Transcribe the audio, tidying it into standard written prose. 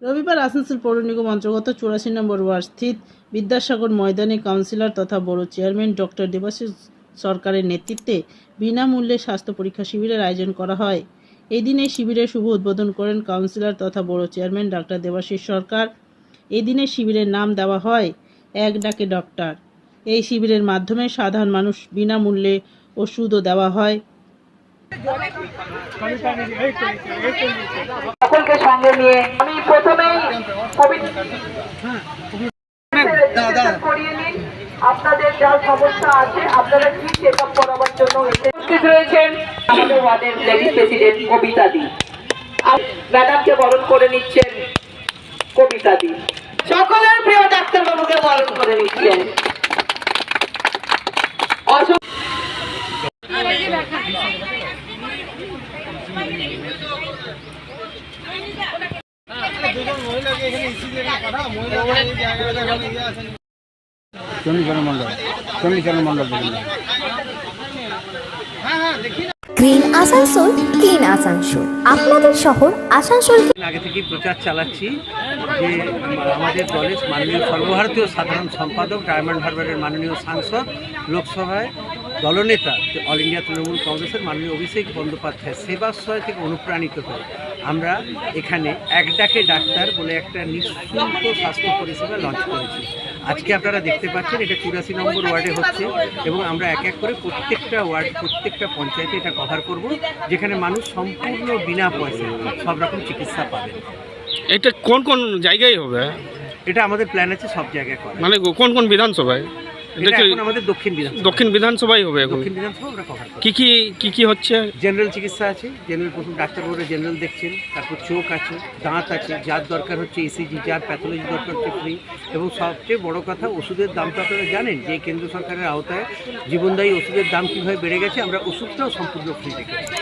রবিবার আসানসোল পৌর নিগম অন্তর্গত 84 নম্বর ওয়ার্ড স্থিত বিদ্যাসাগর ময়দানে কাউন্সিলর তথা বড় চেয়ারম্যান ডক্টর দেবাশিস সরকারের নেতৃত্বে বিনামূল্যে স্বাস্থ্য পরীক্ষা শিবিরের আয়োজন করা হয়। এই দিন এই শিবিরের শুভ উদ্বোধন করেন কাউন্সিলর তথা বড় চেয়ারম্যান ডক্টর দেবাশিস সরকার। এই দিনে শিবিরের নাম দেওয়া হয় এক ডাকে ডক্টর। এই শিবিরের মাধ্যমে সাধারণ মানুষ বিনামূল্যে ওষুধও দেওয়া হয়। সকলকে সঙ্গে নিয়ে আমি প্রথমেই করিয়ে নিন। আপনাদের যা সমস্যা আছে আপনারা কি চেক আপ করাবার জন্য উপস্থিত রয়েছেন আমাদের ওয়ার্ডের লেডি প্রেসিডেন্ট কবিতা দি। ম্যাডামকে বরণ করে নিচ্ছেন কবিতা দি। সকলের প্রিয় ডাক্তারবাবুকে বরণ করে নিচ্ছেন। গ্রিন আসানসোল, ক্লিন আসানসোল, আপনাদের শহর আসানসোল। আগে থেকেই প্রচার চালাচ্ছি যে আমাদের দলের মাননীয় সর্বভারতীয় সাধারণ সম্পাদক, ডায়মন্ড হারবারের মাননীয় সাংসদ, লোকসভায় দলনেতা অল ইন্ডিয়া তৃণমূল কংগ্রেসের মাননীয় অভিষেক বন্দ্যোপাধ্যায় সেবাশ্রয় থেকে অনুপ্রাণিত হয়ে আমরা এখানে এক ডাকে ডাক্তার বলে একটা নিঃশুল্ক স্বাস্থ্য পরিষেবা লঞ্চ করেছি। আজকে আপনারা দেখতে পাচ্ছেন এটা 84 নম্বর ওয়ার্ডে হচ্ছে এবং আমরা এক এক করে প্রত্যেকটা ওয়ার্ড, প্রত্যেকটা পঞ্চায়েতে এটা কভার করব, যেখানে মানুষ সম্পূর্ণ বিনা পয়সায় সব রকম চিকিৎসা পাবেন। এটা কোন কোন জায়গায় হবে? এটা আমাদের প্ল্যান আছে সব জায়গায় করা। মানে কোন কোন বিধানসভায়? এটা এখন আমাদের দক্ষিণ বিধানসভায় হবে। এখন দক্ষিণ বিধানসভা আমরা কভার করব। কি হচ্ছে? জেনারেল চিকিৎসা আছে, জেনারেল প্রথম ডাক্তারবাবুরা জেনারেল দেখছেন, তারপর চোখ আছে, দাঁত আছে, যার দরকার হচ্ছে ইসিজি, যার প্যাথোলজি দরকার হচ্ছে ফ্রি, এবং সবচেয়ে বড় কথা ওষুধের দাম তো আপনারা জানেন যে কেন্দ্র সরকারের আওতায় জীবনদায়ী ওষুধের দাম কীভাবে বেড়ে গেছে, আমরা ওষুধটাও সম্পূর্ণ ফ্রি রেখেছি।